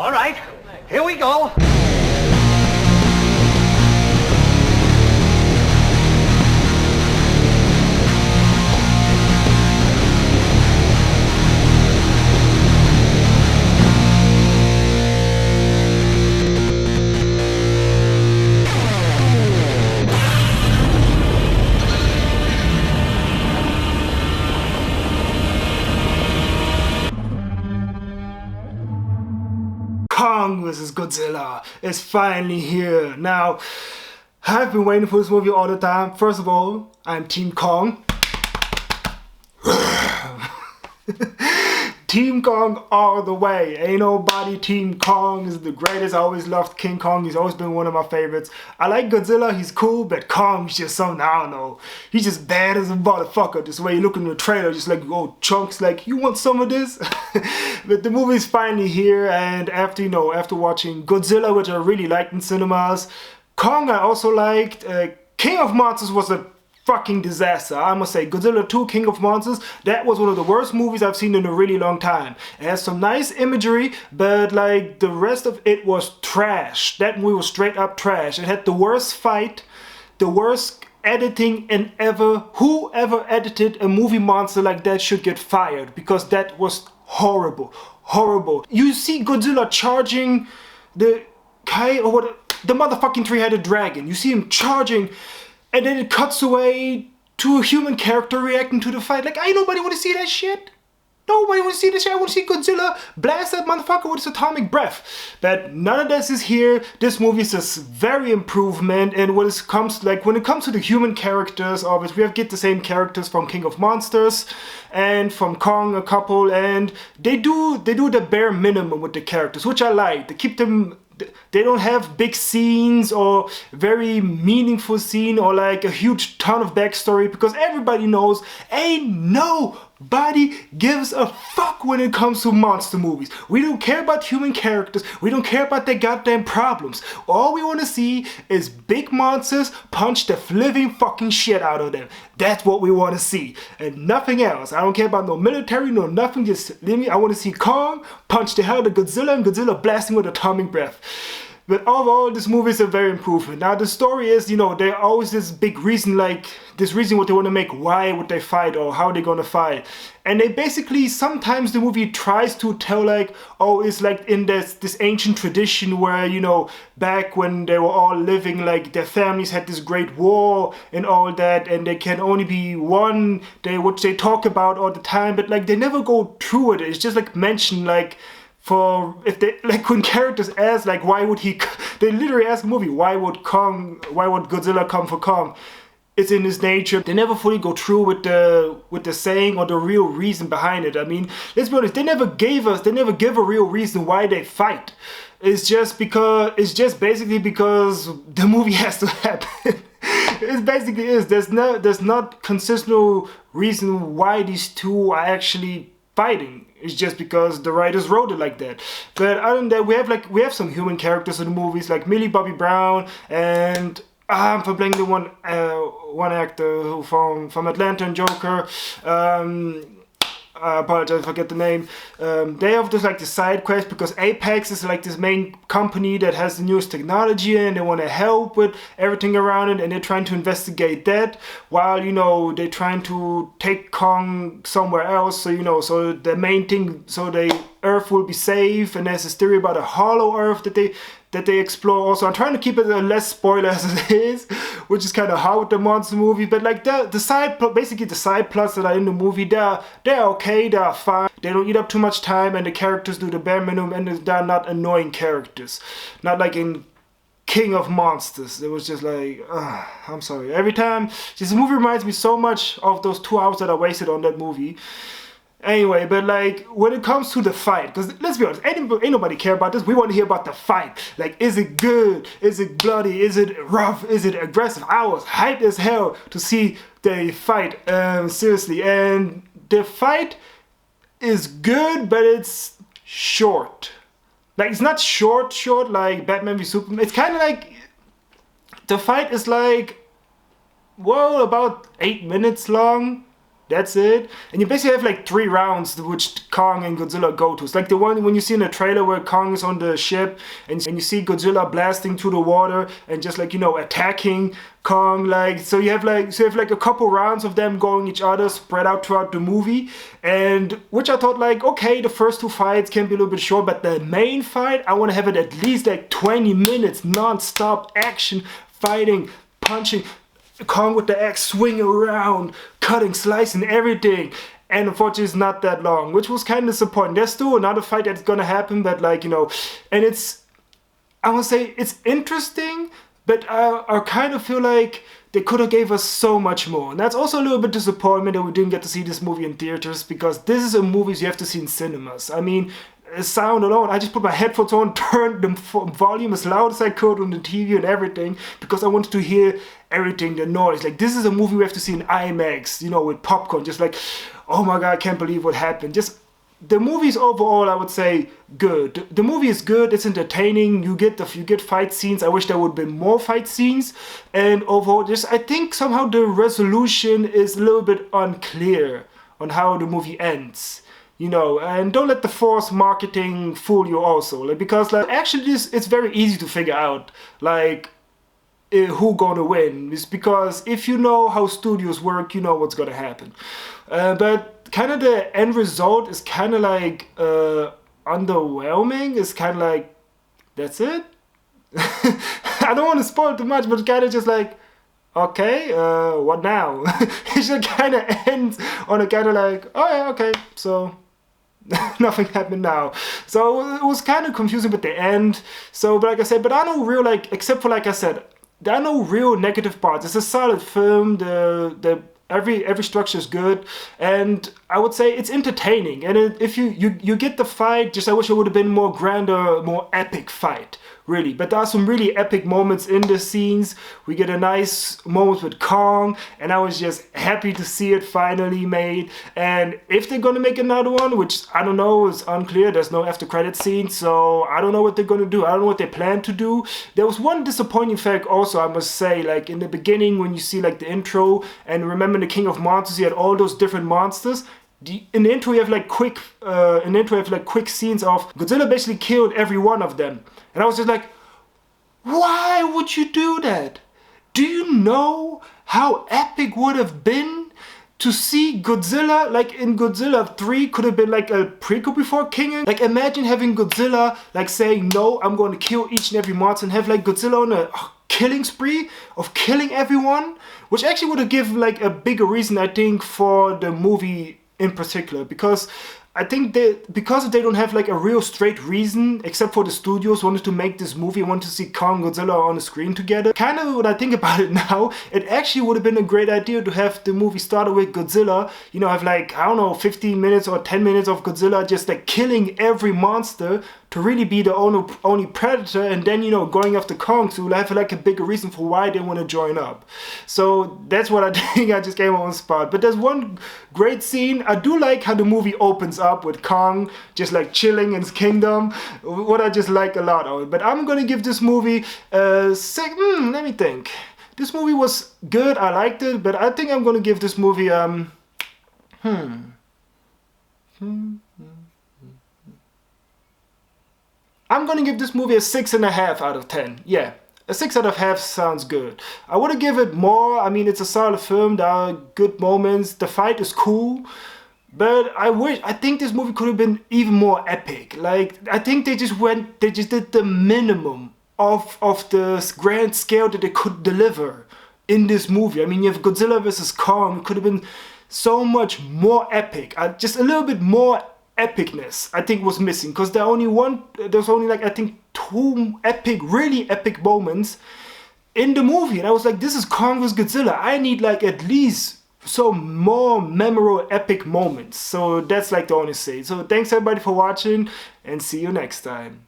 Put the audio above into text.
All right, here we go. Kong vs. Godzilla is finally here. Now, I've been waiting for this movie all the time. First of all, I'm Team Kong. Team Kong all the way. Ain't nobody. Team Kong is the greatest. I always loved King Kong. He's always been one of my favorites. I like Godzilla. He's cool, but Kong's just something, I don't know. He's just bad as a motherfucker. This way you look in the trailer, just like, oh, Chunks, like, you want some of this? But the movie's finally here, and after watching Godzilla, which I really liked in cinemas, Kong I also liked. King of Monsters was a fucking disaster. I must say, Godzilla 2 King of Monsters, that was one of the worst movies I've seen in a really long time. It has some nice imagery, but like the rest of it was trash. That movie was straight up trash. It had the worst fight, the worst editing, and whoever edited a movie monster like that should get fired, because that was horrible. You see Godzilla charging the Kai or what, the motherfucking three-headed dragon. You see him charging, and then it cuts away to a human character reacting to the fight. Like, ain't nobody want to see that shit. Nobody want to see this shit. I want to see Godzilla blast that motherfucker with his atomic breath. But none of this is here. This movie is a very improvement. And when it comes to the human characters, obviously we get the same characters from King of Monsters and from Kong, a couple, and they do the bare minimum with the characters, which I like. They keep them. They don't have big scenes or very meaningful scene or like a huge ton of backstory, because everybody knows ain't nobody gives a fuck when it comes to monster movies. We don't care about human characters. We don't care about their goddamn problems. All we want to see is big monsters punch the living fucking shit out of them. That's what we want to see, and nothing else. I don't care about no military, no nothing. Just leave me. I want to see Kong punch the hell out of Godzilla and Godzilla blasting with atomic breath. But overall, this movie is a very improvement. Now, the story is, there's always this big reason, what they want to make. Why would they fight, or how they're gonna fight? And they basically, sometimes the movie tries to tell, it's like in this ancient tradition where, back when they were all living, their families had this great war and all that, and there can only be one, which they talk about all the time, but, they never go through it. It's just, mentioned, when characters ask, why would he, they literally ask the movie, why would Godzilla come for Kong? It's in his nature. They never fully go through with the saying or the real reason behind it. I mean, let's be honest, they never give a real reason why they fight. It's just basically because the movie has to happen. It basically is. There's not consistent reason why these two are actually fighting. It's just because the writers wrote it like that. But other than that, we have some human characters in the movies, like Millie Bobby Brown, and I'm forgetting the one actor who from Atlanta and Joker. I apologize, I forget the name. They have just the side quest, because Apex is this main company that has the newest technology, and they want to help with everything around it, and they're trying to investigate that while they're trying to take Kong somewhere else. So so the main thing, so the Earth will be safe, and there's this theory about a hollow Earth that they explore also. I'm trying to keep it less spoiler as it is, which is kind of hard with the monster movie. But the side plots that are in the movie, they're okay, they're fine. They don't eat up too much time, and the characters do the bare minimum, and they're not annoying characters. Not like in King of Monsters. It was just I'm sorry. Every time, this movie reminds me so much of those 2 hours that I wasted on that movie. Anyway, but when it comes to the fight, because let's be honest, ain't nobody care about this. We want to hear about the fight. Is it good? Is it bloody? Is it rough? Is it aggressive? I was hyped as hell to see the fight, seriously. And the fight is good, but it's short. It's not short like Batman v Superman. It's kind of the fight is about 8 minutes long. That's it. And you basically have like 3 rounds which Kong and Godzilla go to. It's like the one when you see in the trailer where Kong is on the ship and you see Godzilla blasting through the water and just like, you know, attacking Kong. Like, so you have like a couple rounds of them going each other spread out throughout the movie. And which I thought like, okay, the first 2 fights can be a little bit short, but the main fight, I want to have it at least like 20 minutes non-stop action, fighting, punching. Kong with the axe swinging around, cutting, slicing, everything. And unfortunately it's not that long, which was kind of disappointing. There's still another fight that's gonna happen, but like, you know, and I would say it's interesting, but I kind of feel like they could have gave us so much more. And that's also a little bit disappointment that we didn't get to see this movie in theaters, because this is a movie you have to see in cinemas. I mean, sound alone, I just put my headphones on, turned the volume as loud as I could on the TV and everything, because I wanted to hear everything, the noise. Like, this is a movie we have to see in IMAX, you know, with popcorn, just like, oh my god, I can't believe what happened. Just, the movie's overall, I would say, good. The movie is good, it's entertaining, you get fight scenes. I wish there would have been more fight scenes. And overall, just, I think somehow the resolution is a little bit unclear on how the movie ends. You know, and don't let the forced marketing fool you also, like, because like actually it's very easy to figure out like who gonna win. It's because if you know how studios work, you know what's gonna happen. But kind of the end result is kind of like underwhelming. It's kind of like, that's it. I don't want to spoil too much, but kind of just like, okay, what now? It just kind of ends on a kind of like, oh yeah, okay, so nothing happened now. So it was kind of confusing at the end. So, but like I said, but I know real, like, except for like I said, there are no real negative parts. It's a solid film. Every structure is good, and I would say it's entertaining. And if you get the fight, just I wish it would have been more grander, more epic fight, really. But there are some really epic moments in the scenes. We get a nice moment with Kong, and I was just happy to see it finally made. And if they're gonna make another one, which I don't know, is unclear. There's no after credit scene, so I don't know what they're gonna do. I don't know what they plan to do. There was one disappointing fact also, I must say, like in the beginning when you see like the intro, and remember the King of Monsters, you had all those different monsters. In the intro you have like quick scenes of Godzilla basically killed every one of them. And I was just like, why would you do that? Do you know how epic would have been to see Godzilla, like in Godzilla 3 could have been like a prequel before King. Like imagine having Godzilla like saying, no, I'm going to kill each and every monster, and have like Godzilla on a killing spree of killing everyone, which actually would have given like a bigger reason, I think, for the movie in particular, because I think because they don't have like a real straight reason, except for the studios wanted to make this movie, wanted to see Kong and Godzilla on the screen together. Kind of when I think about it now, it actually would have been a great idea to have the movie started with Godzilla, you know, have like, I don't know, 15 minutes or 10 minutes of Godzilla just like killing every monster to really be the only predator, and then, you know, going after Kong to have like a bigger reason for why they want to join up. So that's what I think I just came on the spot. But there's one great scene. I do like how the movie opens up with Kong just like chilling in his kingdom, what I just like a lot of it. But I'm gonna give this movie let me think. This movie was good, I liked it, but I think I'm gonna give this movie I'm gonna give this movie a 6.5 out of 10. Yeah, a 6 out of half sounds good. I would have given it more. I mean, it's a solid film. There are good moments. The fight is cool. But I think this movie could have been even more epic. Like, I think they just did the minimum of the grand scale that they could deliver in this movie. I mean, you have Godzilla vs. Kong. It could have been so much more epic. Just a little bit more epicness, I think, was missing, because there's only like I think 2 really epic moments in the movie, and I was like, this is Kong vs. Godzilla. I need like at least some more memorable epic moments. So that's like the only say. So thanks everybody for watching, and see you next time.